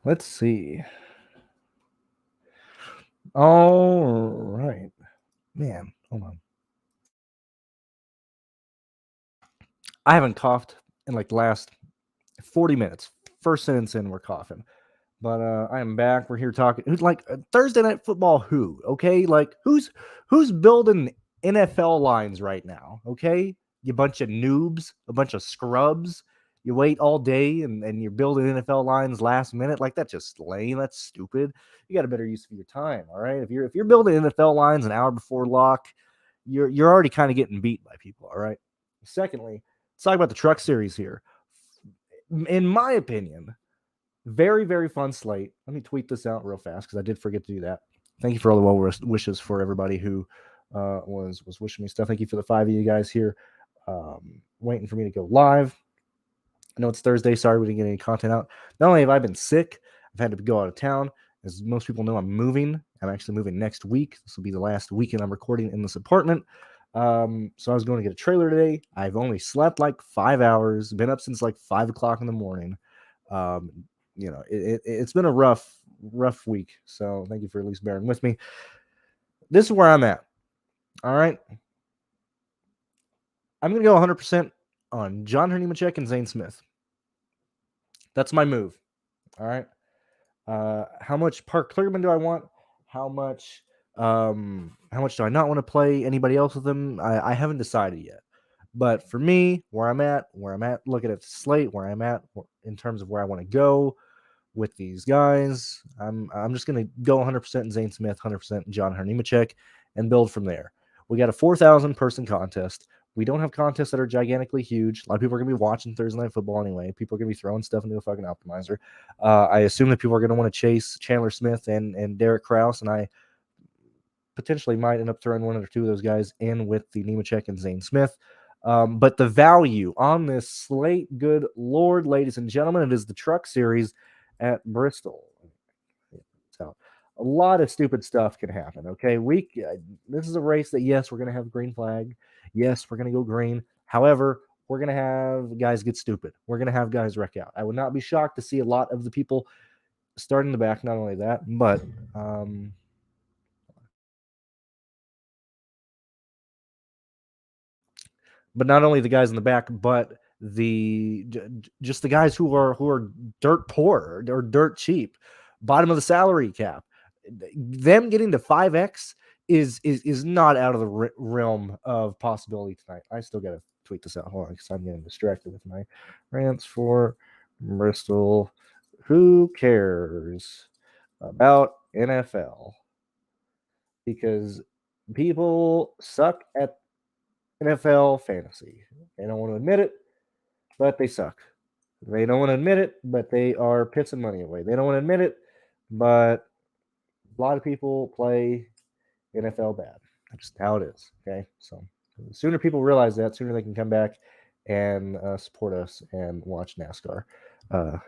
Let's see. All right. Man, hold on. I haven't coughed in like the last 40 minutes. First sentence in, we're coughing. But I am back. We're here talking. Who's like Thursday Night Football? Who? Okay, like who's building NFL lines right now? Okay, you bunch of noobs, a bunch of scrubs. You wait all day and you're building NFL lines last minute. Like that's just lame. That's stupid. You got a better use of your time. All right. If you're building NFL lines an hour before lock, you're already kind of getting beat by people. All right. Secondly, let's talk about the Truck Series here. In my opinion, very, very fun slate. Let me tweet this out real fast because I did forget to do that. Thank you for all the well wishes for everybody who was wishing me stuff. Thank you for the 5 of you guys here waiting for me to go live. I know it's Thursday. Sorry we didn't get any content out. Not only have I been sick, I've had to go out of town. As most people know, I'm moving. I'm actually moving next week. This will be the last weekend I'm recording in this apartment. So I was going to get a trailer today. I've only slept like 5 hours. Been up since like 5 o'clock in the morning. It's been a rough week. So thank you for at least bearing with me. This is where I'm at. All right. I'm going to go 100% on John Hernimacek and Zane Smith. That's my move. All right. How much Park Clearman do I want? How much do I not want to play anybody else with them? I haven't decided yet. But for me, where I'm at, looking at the slate, where I'm at in terms of where I want to go with these guys, I'm just going to go 100% in Zane Smith, 100% in John Hernimacek, and build from there. We got a 4,000 person contest. We don't have contests that are gigantically huge. A lot of people are going to be watching Thursday Night Football anyway. People are going to be throwing stuff into a fucking optimizer. I assume that people are going to want to chase Chandler Smith and Derek Krause, and I potentially might end up throwing one or two of those guys in with the Nemechek and Zane Smith. But the value on this slate, good Lord, ladies and gentlemen, it is the Truck Series at Bristol. So a lot of stupid stuff can happen. Okay, this is a race that yes, we're going to have green flag. Yes, we're going to go green. However, we're going to have guys get stupid. We're going to have guys wreck out. I would not be shocked to see a lot of the people start in the back. Not only that, but not only the guys in the back, but just the guys who are dirt poor or dirt cheap, bottom of the salary cap. Them getting to 5x is not out of the realm of possibility tonight. I still got to tweet this out. Hold on, because I'm getting distracted with my rants for Bristol. Who cares about NFL? Because people suck at NFL fantasy. They don't want to admit it, but they suck. They don't want to admit it, but they are pissing money away. They don't want to admit it, but a lot of people play NFL bad. That's just how it is. Okay, so the sooner people realize that, sooner they can come back and support us and watch NASCAR. Let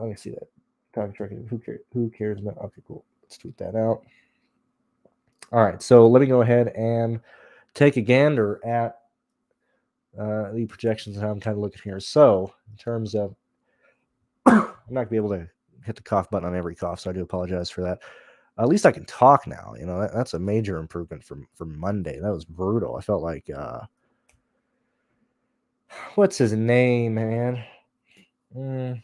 me see that. Who cares about? Okay, cool. Let's tweet that out. All right, so let me go ahead and take a gander at the projections and how I'm kind of looking here. So in terms of, I'm not gonna be able to hit the cough button on every cough, so I do apologize for that. At least I can talk now. You know, that's a major improvement from Monday. That was brutal. I felt like what's his name, man? Damn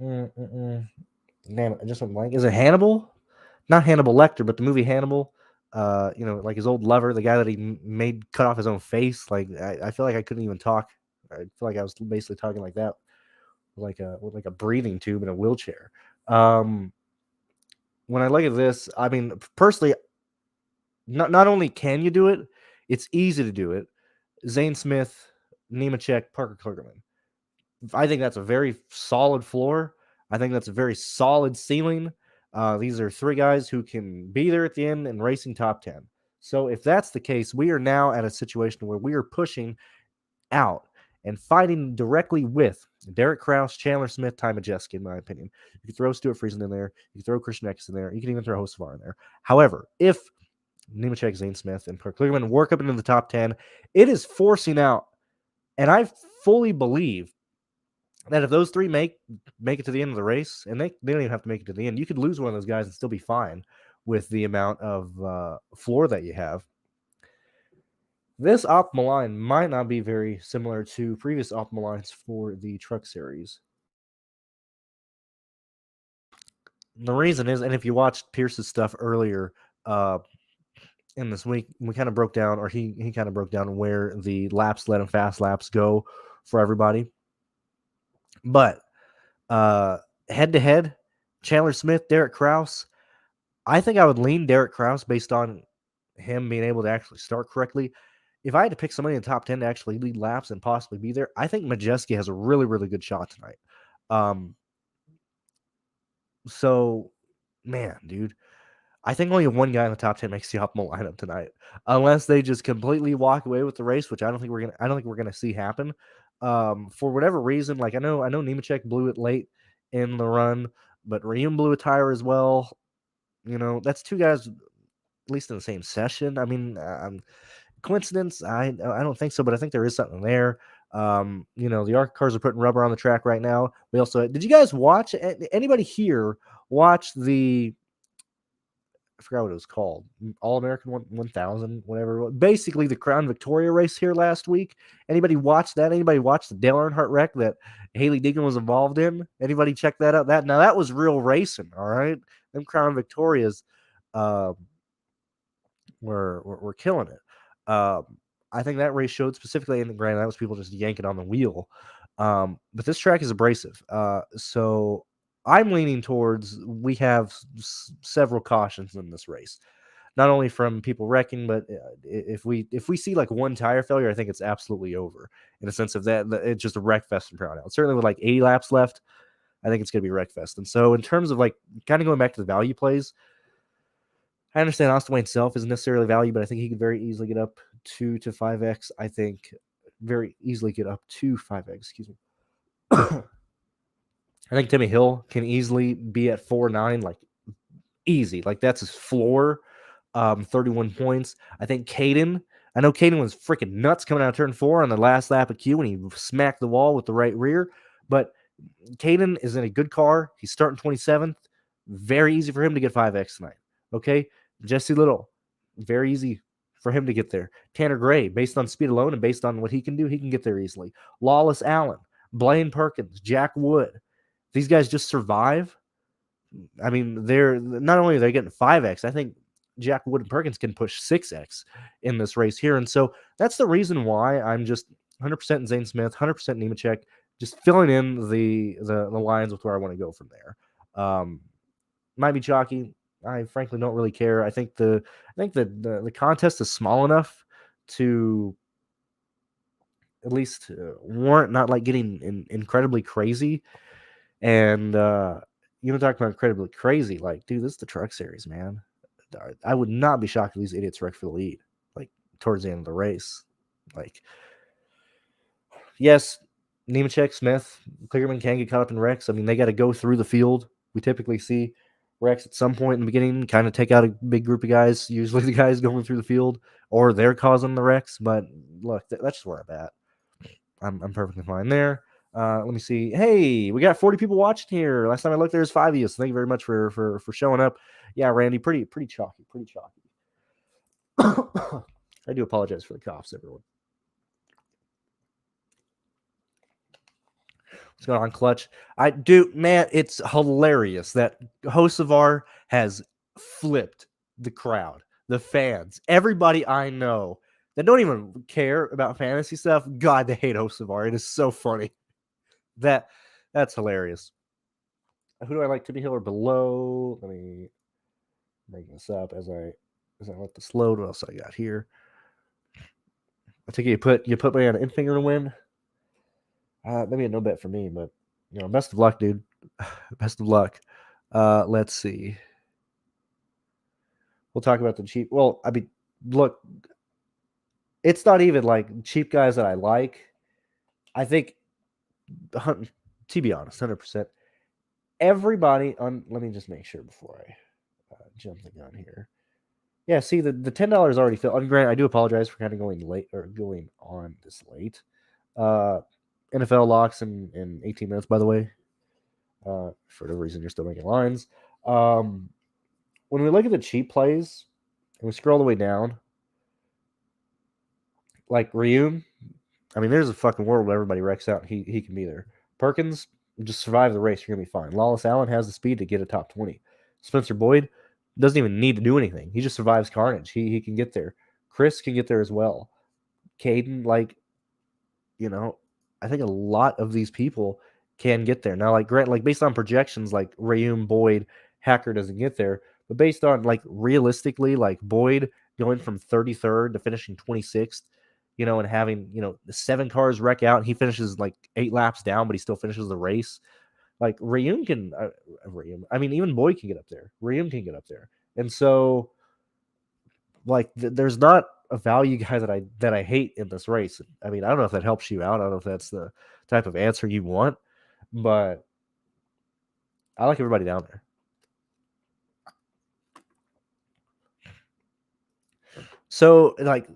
it, I just went blank. Is it Hannibal? Not Hannibal Lecter, but the movie Hannibal. Like his old lover, the guy that he made cut off his own face. Like I feel like I couldn't even talk. I feel like I was basically talking like that, with like a breathing tube in a wheelchair. When I look at this, I mean, personally, not only can you do it, it's easy to do it. Zane Smith, Nemechek, Parker Kligerman. I think that's a very solid floor. I think that's a very solid ceiling. These are three guys who can be there at the end and racing top 10. So if that's the case, we are now at a situation where we are pushing out and fighting directly with Derek Krause, Chandler Smith, Ty Majeski, in my opinion. You can throw Stuart Friesen in there. You can throw Christian Eckes in there. You can even throw Hocevar in there. However, if Nemechek, Zane Smith, and Parker Kligerman work up into the top 10, it is forcing out, and I fully believe that if those three make it to the end of the race, and they don't even have to make it to the end, you could lose one of those guys and still be fine with the amount of floor that you have. This optimal line might not be very similar to previous optimal lines for the Truck Series. The reason is, and if you watched Pearce's stuff earlier in this week, we kind of broke down, or he kind of broke down where the laps led and fast laps go for everybody. But head to head, Chandler Smith, Derek Kraus, I think I would lean Derek Kraus based on him being able to actually start correctly. If I had to pick somebody in the top 10 to actually lead laps and possibly be there, I think Majeski has a really, really good shot tonight. So, man, dude, I think only one guy in the top 10 makes the optimal lineup tonight, unless they just completely walk away with the race, which I don't think we're gonna see happen. For whatever reason, like I know Nemechek blew it late in the run, but Reum blew a tire as well. You know, that's two guys at least in the same session. I mean, coincidence? I don't think so, but I think there is something there. You know, the ARC cars are putting rubber on the track right now. We also did you guys watch anybody here watch the I forgot what it was called. All American 1000, whatever. Basically, the Crown Victoria race here last week. Anybody watch that? Anybody watch the Dale Earnhardt wreck that Haley Deegan was involved in? Anybody check that out? That was real racing. All right, them Crown Victorias were killing it. I think that race showed specifically, in the granted, that was people just yanking on the wheel. But this track is abrasive. So I'm leaning towards we have several cautions in this race, not only from people wrecking, but if we see like one tire failure, I think it's absolutely over in the sense of that it's just a wreck fest from here on out. Certainly with like 80 laps left, I think it's going to be wreck fest. And so in terms of like kind of going back to the value plays, I understand Austin Wayne himself isn't necessarily value, but I think he could very easily get up 2 to 5x. I think very easily get up to 5x. Excuse me. I think Timmy Hill can easily be at 4.9, like easy. Like that's his floor. 31 points. I think Caden. I know Caden was freaking nuts coming out of turn 4 on the last lap of Q when he smacked the wall with the right rear. But Caden is in a good car. He's starting 27th. Very easy for him to get 5x tonight. Okay. Jesse Little, very easy for him to get there. Tanner Gray, based on speed alone and based on what he can do, he can get there easily. Lawless Allen, Blaine Perkins, Jack Wood. These guys just survive. I mean, they're not only are they getting 5x, I think Jack Wood and Perkins can push 6x in this race here. And so that's the reason why I'm just 100% Zane Smith, 100% Nemechek, just filling in the lines with where I want to go from there. Might be chalky. I frankly don't really care. I think the contest is small enough to at least warrant not like getting incredibly crazy. And talking about incredibly crazy, like, dude, this is the Truck Series, man. I would not be shocked if these idiots wreck for the lead, like towards the end of the race. Like, yes, Nemechek, Smith, Kligerman can get caught up in wrecks. I mean, they got to go through the field. We typically see wrecks at some point in the beginning, kind of take out a big group of guys, usually the guys going through the field, or they're causing the wrecks. But look, that's just where I'm at. I'm perfectly fine there. Let me see. Hey, we got 40 people watching here. Last time I looked, there's 5 of you. So thank you very much for showing up. Yeah, Randy, pretty chalky. I do apologize for the coughs, everyone. What's going on, Clutch? I do, man. It's hilarious that Hocevar has flipped the crowd, the fans, everybody I know that don't even care about fantasy stuff. God, they hate Hocevar. It is so funny. That's hilarious. Who do I like? Timmy Hill or below? Let me make this up as I let this load. What else I got here? I think you put me on an in-finger to win. Maybe a no bet for me, but best of luck, dude. Best of luck. Let's see. We'll talk about the cheap. Well, I mean, look, it's not even like cheap guys that I like. I think, to be honest, 100%. Everybody on. Let me just make sure before I jump the gun here. Yeah, see, the $10 already filled. Grant, I do apologize for kind of going late or going on this late. NFL locks in 18 minutes, by the way. For whatever reason, you're still making lines. When we look at the cheap plays and we scroll the way down, like Reum, I mean, there's a fucking world where everybody wrecks out and he can be there. Perkins, just survive the race, you're going to be fine. Lawless Allen has the speed to get a top 20. Spencer Boyd doesn't even need to do anything. He just survives carnage. He can get there. Chris can get there as well. Caden, like, I think a lot of these people can get there. Now, like Grant, like based on projections, like Reum, Boyd, Hacker doesn't get there. But based on like realistically, like Boyd going from 33rd to finishing 26th, and having, the 7 cars wreck out, and he finishes like 8 laps down, but he still finishes the race. Like Reum can, I mean, even Boyd can get up there. Reum can get up there. And so, like, there's not a value guy that I hate in this race. I mean, I don't know if that helps you out. I don't know if that's the type of answer you want, but I like everybody down there. So, like,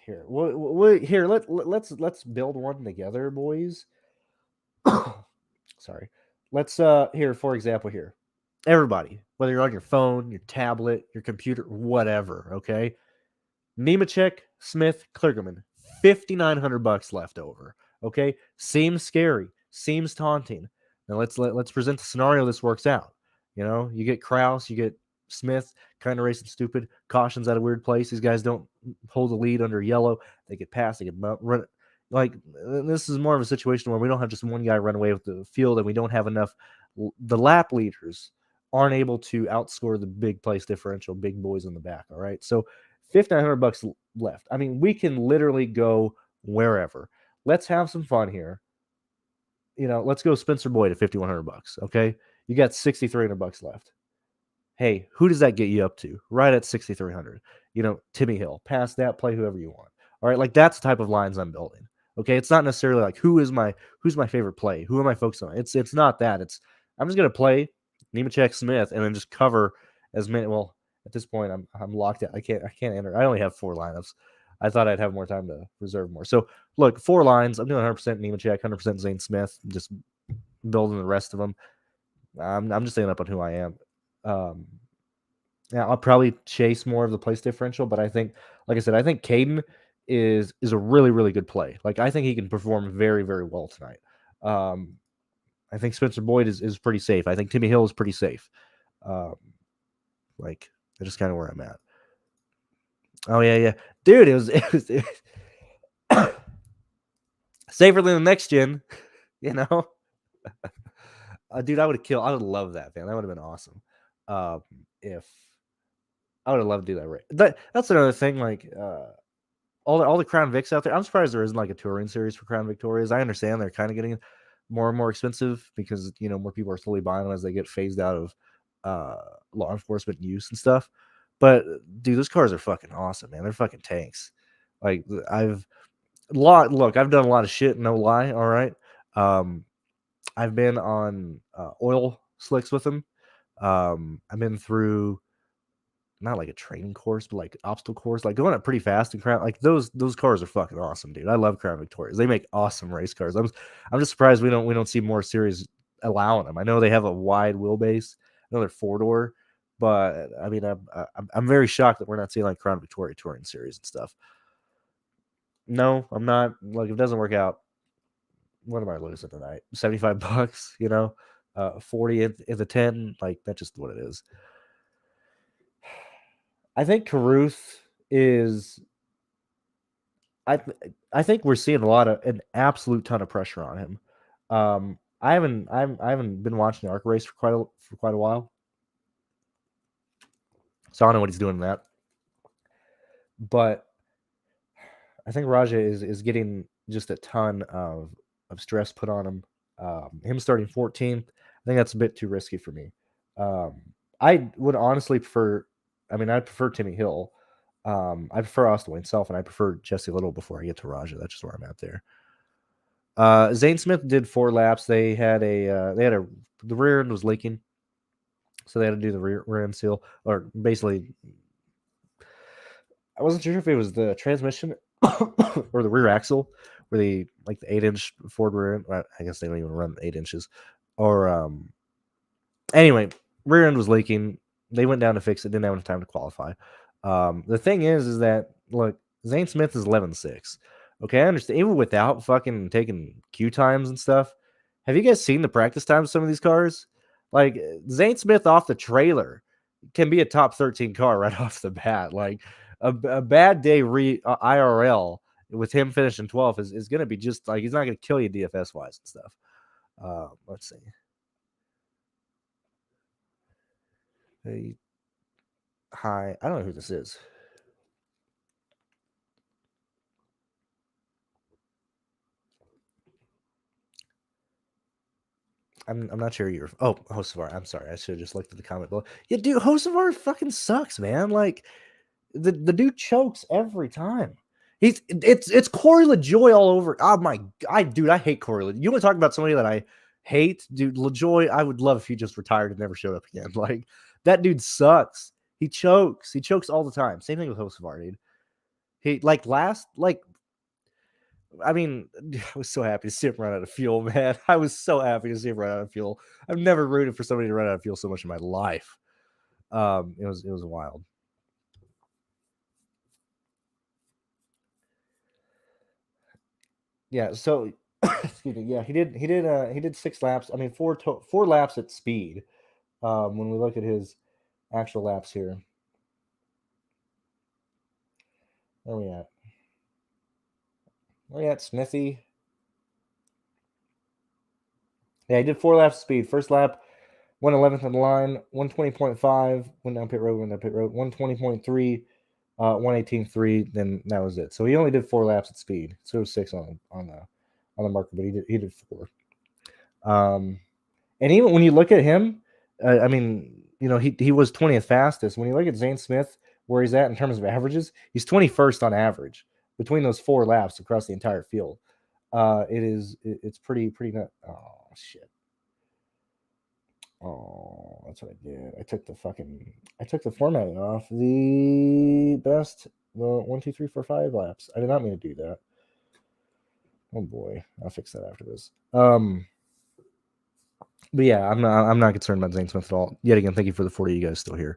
here, here, let's build one together, boys. Sorry. Let's here, for example, here. Everybody, whether you're on your phone, your tablet, your computer, whatever, okay? Nemechek, Smith, Kligerman, $5,900 left over. Okay, seems scary, seems taunting. Now let's present the scenario this works out. You get Kraus, you get Smith, kind of racing stupid. Caution's at a weird place. These guys don't hold the lead under yellow. They get past. They get run. Like, this is more of a situation where we don't have just one guy run away with the field, and we don't have enough. The lap leaders aren't able to outscore the big place differential, big boys in the back. All right, so $5,900 left. I mean, we can literally go wherever. Let's have some fun here. Let's go Spencer Boyd at $5,100. Okay, you got $6,300 left. Hey, who does that get you up to? Right at 6,300. Timmy Hill. Past that, play whoever you want. All right, like that's the type of lines I'm building. Okay, it's not necessarily like who's my favorite play. Who am I focused on? It's not that. I'm just gonna play Nemechek, Smith, and then just cover as many. Well, at this point, I'm locked out. I can't enter. I only have 4 lineups. I thought I'd have more time to reserve more. So look, 4 lines. I'm doing 100% Nemechek, 100% Zane Smith. Just building the rest of them. I'm just staying up on who I am. Yeah, I'll probably chase more of the place differential, but I think, like I said, I think Caden is a really, really good play. Like, I think he can perform very, very well tonight. I think Spencer Boyd is pretty safe. I think Timmy Hill is pretty safe. Like, that's just kind of where I'm at. Oh yeah, dude, it was safer than the next gen, Dude, I would have loved that, man. That would have been awesome. If I would have loved to do that. Right, that's another thing. Like, all the Crown Vics out there. I'm surprised there isn't like a touring series for Crown Victorias. I understand they're kind of getting more and more expensive because more people are slowly buying them as they get phased out of law enforcement use and stuff. But dude, those cars are fucking awesome, man. They're fucking tanks. Like, I've done a lot of shit, no lie. All right. I've been on oil slicks with them. I've been through not like a training course, but like obstacle course, like going up pretty fast and Crown. Like, those cars are fucking awesome, dude. I love Crown Victorias. They make awesome race cars. I'm just surprised we don't see more series allowing them. I know they have a wide wheelbase. I know they're 4-door, but I mean, I'm very shocked that we're not seeing like Crown Victoria touring series and stuff. No, I'm not. Like, if it doesn't work out, what am I losing tonight? $75, 40 in the 10. Like, that's just what it is. I think Caruth is. I think we're seeing an absolute ton of pressure on him. I haven't been watching the ARC race for quite a while, so I don't know what he's doing in that. But I think Raja is getting just a ton of stress put on him. Him starting 14th, I think that's a bit too risky for me. I would honestly prefer. I mean, I prefer Timmy Hill. I prefer Austin Wayne Self, and I prefer Jesse Little before I get to Raja. That's just where I'm at there. Zane Smith did 4 laps. They had the rear end was leaking, so they had to do the rear end seal, or basically, I wasn't sure if it was the transmission or the rear axle where they like the 8-inch Ford rear end. Well, I guess they don't even run 8 inches. Or anyway, rear end was leaking. They went down to fix it. Didn't have enough time to qualify. The thing is that look, Zane Smith is 11.6. Okay, I understand. Even without fucking taking queue times and stuff, have you guys seen the practice times of some of these cars? Like Zane Smith off the trailer can be a top 13 car right off the bat. Like a bad day IRL with him finishing 12th is going to be just like he's not going to kill you DFS wise and stuff. Let's see. Hey, hi, I don't know who this is. I'm not sure you're. Oh, Hosevar. I'm sorry. I should have just looked at the comment below. Yeah, dude, Hosevar fucking sucks, man. Like the dude chokes every time. It's Corey LaJoy all over. Oh my, dude, I hate Corey. You want to talk about somebody that I hate, dude? LaJoy, I would love if he just retired and never showed up again. Like that dude sucks. He chokes. He chokes all the time. Same thing with Hosevar, dude. He I mean, I was so happy to see him run out of fuel, man. I was so happy to see him run out of fuel. I've never rooted for somebody to run out of fuel so much in my life. It was wild. Yeah, so excuse me. Yeah, he did 6 laps. I mean, 4 laps at speed. When we look at his actual laps here. Where are we at? Where are we at, Smithy? Yeah, he did 4 laps speed. First lap, 111th on the line, 120.5, went down pit road, 120.3, 118.3, then that was it. So he only did 4 laps at speed. So it was 6 on the marker, but he did 4. And even when you look at him, I mean, you know, he was 20th fastest. When you look at Zane Smith, where he's at in terms of averages, he's 21st on average between those 4 laps across the entire field. It's pretty nut. Oh shit. Oh, that's what I did. I took the formatting off the best 1, 2, 3, 4, 5 laps. I did not mean to do that. Oh boy, I'll fix that after this. But yeah, I'm not concerned about Zane Smith at all. Yet again, thank you for the 40 you guys still here.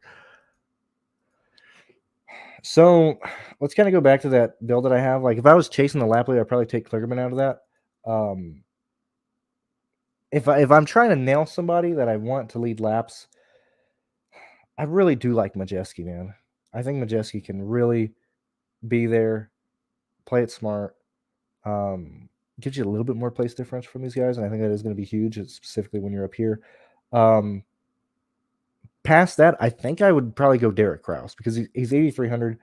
So let's kind of go back to that build that I have. Like if I was chasing the lap lead, I'd probably take Kligerman out of that. If I'm trying to nail somebody that I want to lead laps, I really do like Majeski, man. I think Majeski can really be there, play it smart, gives you a little bit more place differential from these guys, and I think that is going to be huge, specifically when you're up here. Past that, I think I would probably go Derek Kraus because he's 8,300.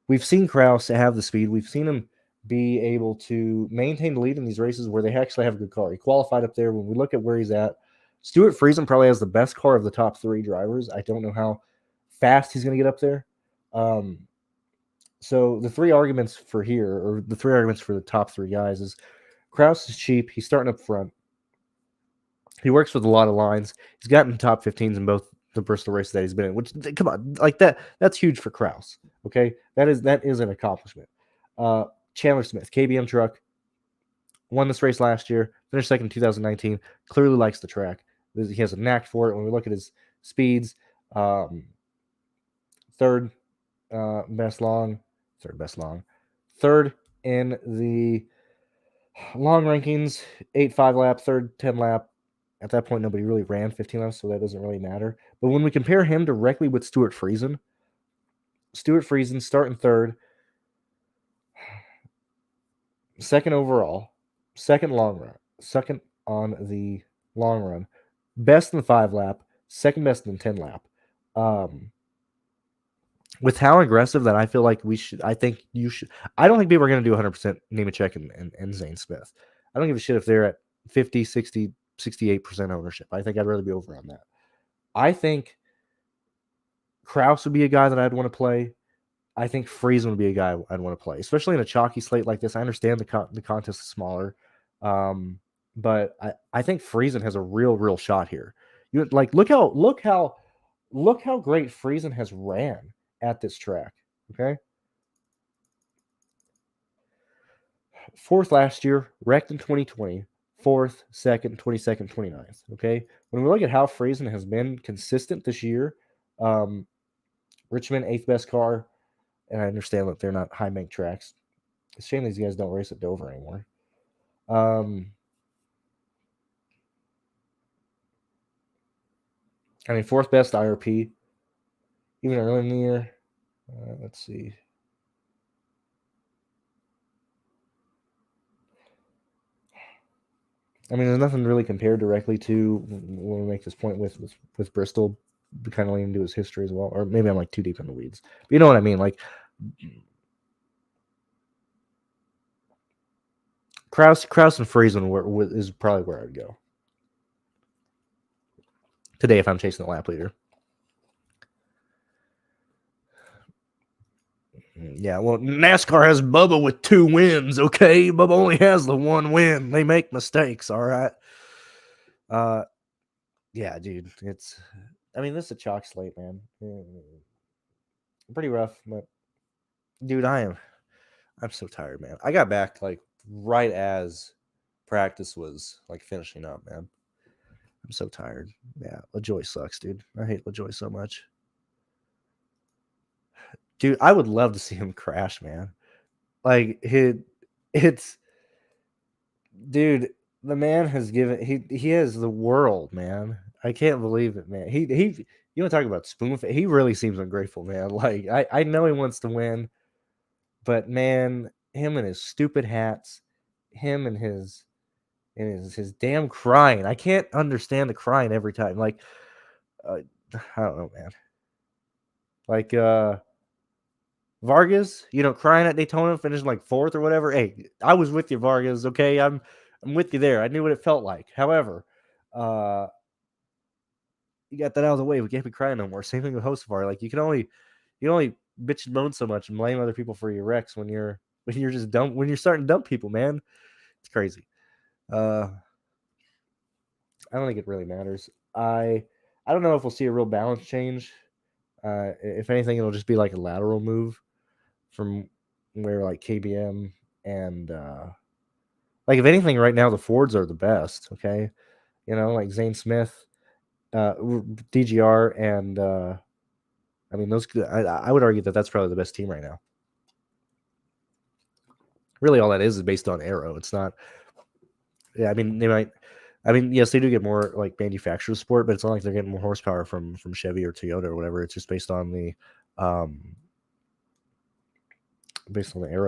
We've seen Kraus have the speed. We've seen him be able to maintain the lead in these races where they actually have a good car. He qualified up there. When we look at where he's at, Stuart Friesen probably has the best car of the top 3 drivers. I don't know how fast he's going to get up there. So the 3 arguments for here, or the 3 arguments for the top 3 guys, is Kraus is cheap. He's starting up front. He works with a lot of lines. He's gotten top 15s in both the Bristol races that he's been in, which, come on, like that's huge for Kraus. Okay, that is an accomplishment. Chandler Smith, KBM truck, won this race last year, finished second in 2019. Clearly likes the track. He has a knack for it. When we look at his speeds, third in the long rankings, 8.5 lap, third 10 lap. At that point, nobody really ran 15 laps, so that doesn't really matter. But when we compare him directly with Stuart Friesen starting third, second overall, second on the long run, best in the 5 lap, second best in the 10 lap. With how aggressive that I feel like I think you should. I don't think people are going to do 100% Nemechek and Zane Smith. I don't give a shit if they're at 50, 60, 68% ownership. I think I'd rather be over on that. I think Kraus would be a guy that I'd want to play. I think Friesen would be a guy I'd want to play, especially in a chalky slate like this. I understand the contest is smaller, but I think Friesen has a real shot here. You like look how great Friesen has ran at this track. Okay. 4th last year, wrecked in 2020, 4th, 2nd, 22nd, 29th. Okay. When we look at how Friesen has been consistent this year, Richmond, 8th best car. And I understand that they're not high bank tracks. It's a shame these guys don't race at Dover anymore. I mean, 4th best IRP, even early in the year. Let's see. I mean, there's nothing really compared directly to when we make this point with Bristol, kind of leaning into his history as well. Or maybe I'm like too deep in the weeds. But you know what I mean? Like, Krause and Friesen is probably where I'd go today if I'm chasing the lap leader. Yeah, well, NASCAR has Bubba with 2 wins, okay? Bubba only has the 1 win. They make mistakes, all right? Yeah, dude, I mean, this is a chalk slate, man. Pretty rough, but dude, I'm so tired, man. I got back like right as practice was like finishing up, man. I'm so tired. Yeah, LaJoy sucks, dude. I hate LaJoy so much. Dude, I would love to see him crash, man. Like it's dude, the man has given he has the world, man. I can't believe it, man. He you want to talk about spoon? He really seems ungrateful, man. Like I know he wants to win, but man, him and his stupid hats, him and his damn crying. I can't understand the crying every time. Like I don't know, man. Like Vargas, crying at Daytona, finishing like 4th or whatever. Hey, I was with you, Vargas. Okay, I'm with you there. I knew what it felt like. However, you got that out of the way. We can't be crying no more. Same thing with Hocevar. Like you can only bitch and moan so much and blame other people for your wrecks when you're just dumb when you're starting to dump people, man. It's crazy. I don't think it really matters. I don't know if we'll see a real balance change. If anything, it'll just be like a lateral move from where like KBM and like if anything, right now the Fords are the best. Okay, like Zane Smith, DGR, and I mean those. I would argue that that's probably the best team right now. Really, all that is based on aero. It's not. Yeah, I mean they might. I mean, yes, they do get more like manufacturer support, but it's not like they're getting more horsepower from Chevy or Toyota or whatever. It's just based on the arrow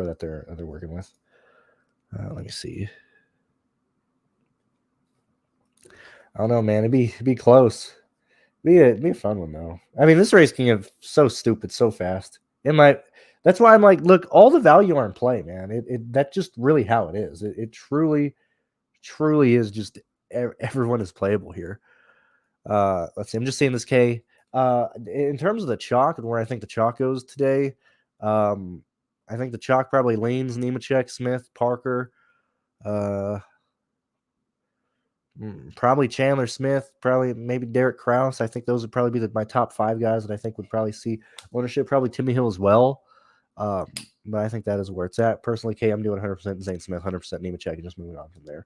that they're working with. Let me see. I don't know, man. It'd be close. It'd be a fun one though. I mean, this race can get so stupid so fast. That's why I'm like, look, all the value are in play, man. That's just really how it is. It truly is just everyone is playable here. Let's see. I'm just seeing this K. In terms of the chalk and where I think the chalk goes today, I think the chalk probably leans Nemechek, Smith, Parker, probably Chandler Smith, probably maybe Derek Krause. I think those would probably be my top 5 guys that I think would probably see ownership. Probably Timmy Hill as well. But I think that is where it's at. Personally, K, I'm doing 100% Zane Smith, 100% Nemechek, and just moving on from there.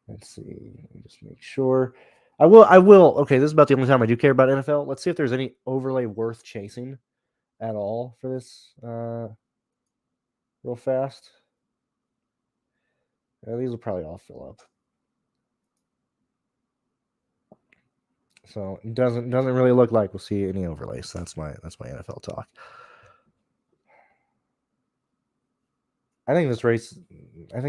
Let's see. Let me just make sure. I will. Okay, this is about the only time I do care about NFL. Let's see if there's any overlay worth chasing at all for this real fast. These will probably all fill up. So it doesn't really look like we'll see any overlays. That's my NFL talk. I think this race. I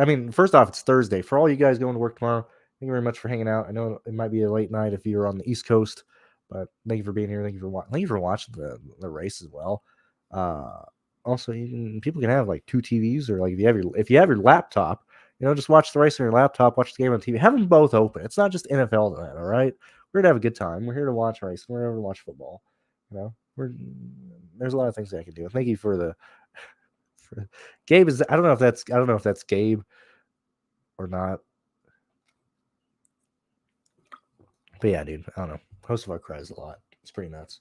mean, first off, it's Thursday. For all you guys going to work tomorrow, thank you very much for hanging out. I know it might be a late night if you're on the East Coast, but thank you for being here. Thank you for watching the race as well. Also, people can have like 2 TVs, or like if you have your laptop, just watch the race on your laptop, watch the game on TV. Have them both open. It's not just NFL tonight, all right? We're here to have a good time. We're here to watch racing. We're here to watch football. There's a lot of things that I can do. Thank you for Gabe. I don't know if that's Gabe or not. But yeah, dude, I don't know. Host of our cries a lot. It's pretty nuts.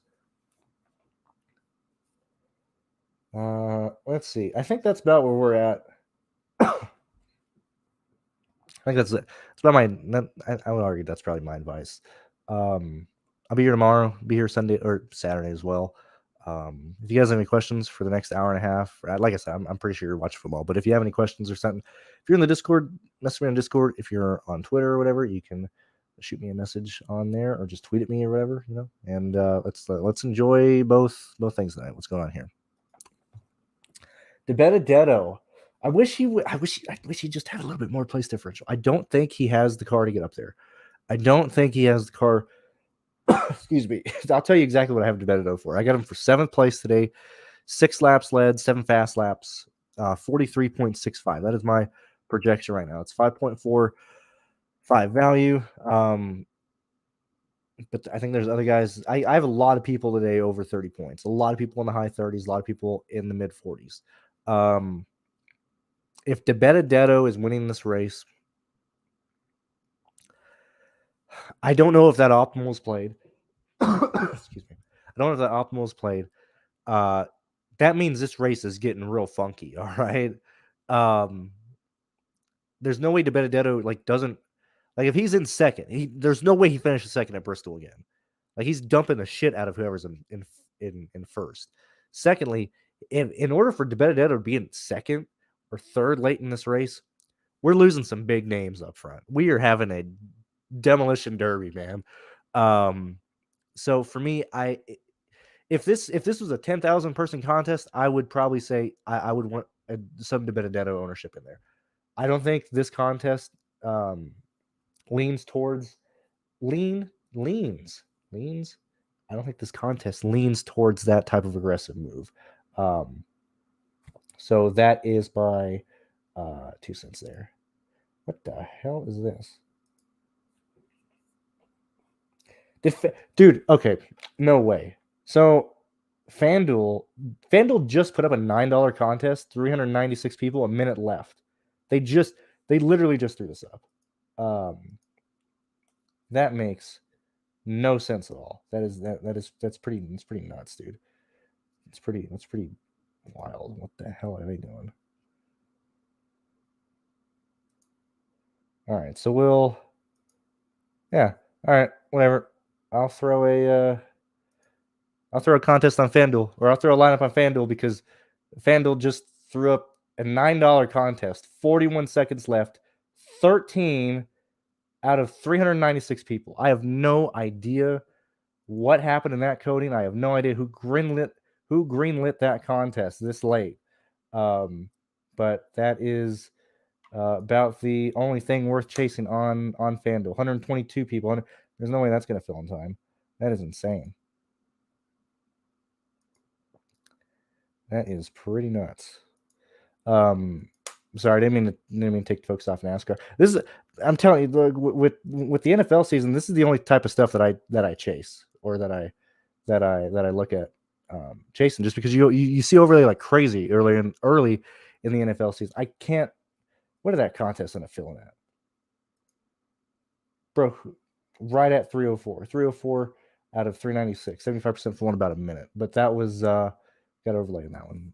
Let's see. I think that's about where we're at. I think that's it. It's about my. I would argue that's probably my advice. I'll be here tomorrow. Be here Sunday or Saturday as well. If you guys have any questions for the next hour and a half, like I said, I'm pretty sure you're watching football. But if you have any questions or something, if you're in the Discord, message me on Discord. If you're on Twitter or whatever, you can shoot me a message on there or just tweet at me or whatever, And let's enjoy both things tonight. What's going on here? DeBenedetto. I wish he just had a little bit more place differential. I don't think he has the car to get up there. I don't think he has the car. Excuse me. I'll tell you exactly what I have DeBenedetto for. I got him for 7th place today, 6 laps led, 7 fast laps, 43.65. That is my projection right now. It's 5.45 value. But I think there's other guys. I have a lot of people today over 30 points. A lot of people in the high 30s, a lot of people in the mid 40s. If DeBenedetto is winning this race, I don't know if that optimal is played. Excuse me. I don't know if that optimal is played. That means this race is getting real funky. All right. There's no way DeBenedetto doesn't if he's in second. There's no way he finishes second at Bristol again. He's dumping the shit out of whoever's in first. Secondly, in order for DeBenedetto to be in second or third late in this race, we're losing some big names up front. We are having a demolition derby, man. So for me, if this was a 10,000 person contest, I would probably say I would want some DeBenedetto ownership in there. I don't think this contest leans towards leans. I don't think this contest leans towards that type of aggressive move. So that is my 2 cents there. What the hell is this? Dude, okay, no way. So FanDuel just put up a $9 contest, 396 people, a minute left. They literally just threw this up. That makes no sense at all. That's pretty nuts, dude. That's pretty wild. What the hell are they doing? All right, so all right, whatever. I'll throw a contest on FanDuel, or I'll throw a lineup on FanDuel because FanDuel just threw up a $9 contest, 41 seconds left, 13 out of 396 people. I have no idea what happened in that coding. I have no idea who greenlit that contest this late. But that is about the only thing worth chasing on FanDuel. 122 people. There's no way that's going to fill in time. That is insane. That is pretty nuts. Sorry, I didn't mean to take folks off NASCAR. I'm telling you, with the NFL season, this is the only type of stuff that I chase or that I look at chasing, just because you see overly crazy early in the NFL season. I can't. What did that contest end up filling at, bro? Right at 304 out of 396, 75% for one, about a minute. But that was got overlay in that one.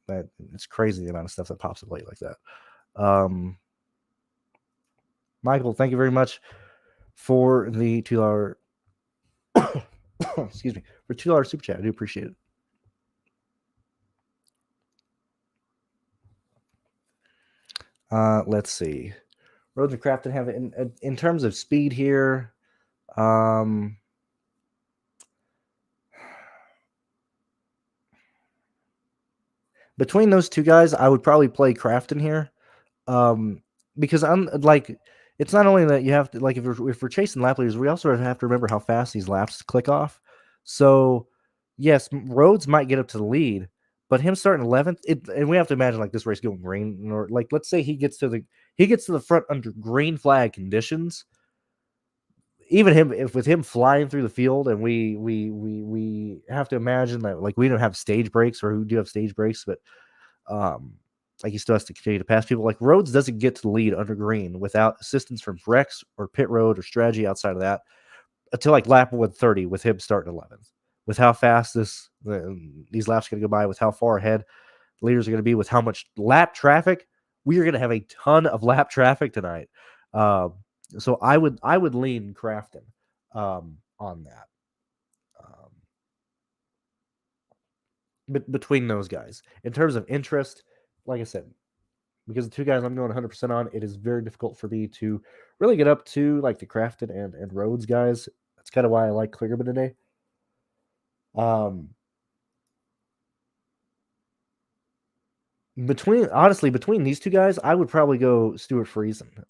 It's crazy the amount of stuff that pops up late like that. Michael, thank you very much for the $2 excuse me, for $2 super chat. I do appreciate it. Let's see. Roads and Crafton have it in terms of speed here. Between those two guys, I would probably play Crafton here. Because I'm it's not only that you have to if we're chasing lap leaders, we also have to remember how fast these laps click off. So yes, Rhodes might get up to the lead, but him starting 11th, and we have to imagine this race going green, or let's say he gets to the front under green flag conditions. Even with him flying through the field, and we have to imagine that we don't have stage breaks, or who do have stage breaks, but he still has to continue to pass people. Rhodes doesn't get to the lead under green without assistance from Rex or pit road or strategy outside of that until lap 130 with him starting 11th. With how fast these laps going to go by, with how far ahead leaders are going to be with how much lap traffic. We are going to have a ton of lap traffic tonight. So I would lean Crafton on that. But between those guys, in terms of interest, like I said, because the two guys I'm going 100% on, it is very difficult for me to really get up to like the Crafton and Rhodes guys. That's kind of why I like Kligerman today. Between these two guys, I would probably go Stuart Friesen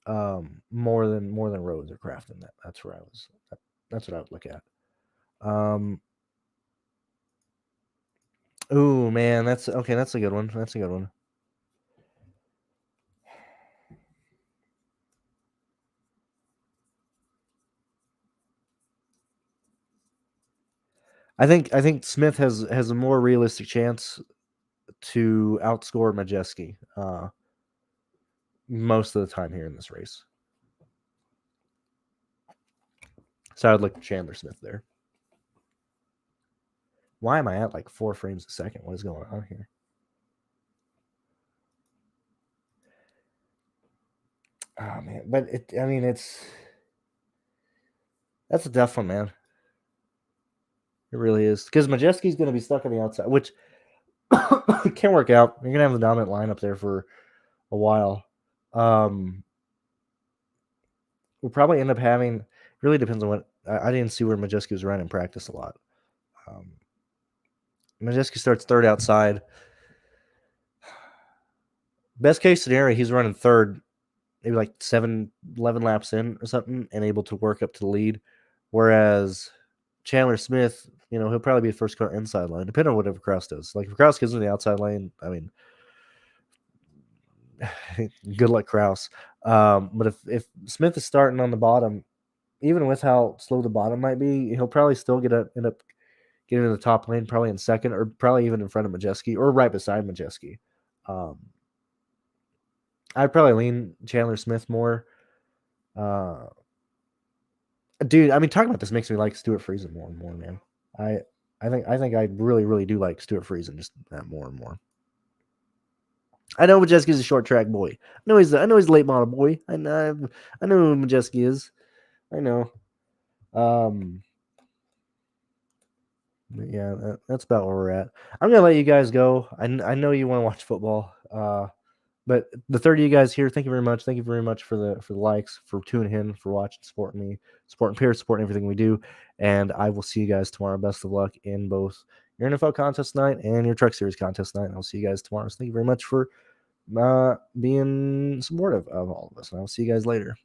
more than Rhodes or Crafton. That's where I was. That's what I would look at. Oh man, that's okay. That's a good one. That's a good one. I think Smith has a more realistic chance to outscore Majeski most of the time here in this race. So I'd look at Chandler Smith there. Why am I at like 4 frames a second? What is going on here? Oh man, but that's a tough one, man. It really is, because Majeski's going to be stuck on the outside, which can't work out. You're going to have the dominant lineup there for a while. We'll probably end up having. Really depends on what. I didn't see where Majeski was running in practice a lot. Majeski starts third outside. Best case scenario, he's running third, maybe like 11 laps in or something, and able to work up to the lead. Whereas Chandler Smith, he'll probably be the first car inside line, depending on whatever Kraus does. Like if Kraus gives him the outside lane, I mean, good luck, Kraus. But if Smith is starting on the bottom, even with how slow the bottom might be, he'll probably still end up getting in the top lane, probably in second, or probably even in front of Majeski, or right beside Majeski. I'd probably lean Chandler Smith more. Dude, I mean, talking about this makes me like Stuart Friesen more and more, man. I think I really, really do like Stuart Friesen just more and more. I know Majeski's a short track boy. I know he's a late model boy. I know who Majeski is. I know. Yeah, that's about where we're at. I'm gonna let you guys go. I know you want to watch football. But the 30 of you guys here, thank you very much. Thank you very much for the likes, for tuning in, for watching, supporting me, supporting Pearce, supporting everything we do. And I will see you guys tomorrow. Best of luck in both your NFL contest night and your Truck Series contest night. And I'll see you guys tomorrow. So thank you very much for being supportive of all of us. And I'll see you guys later.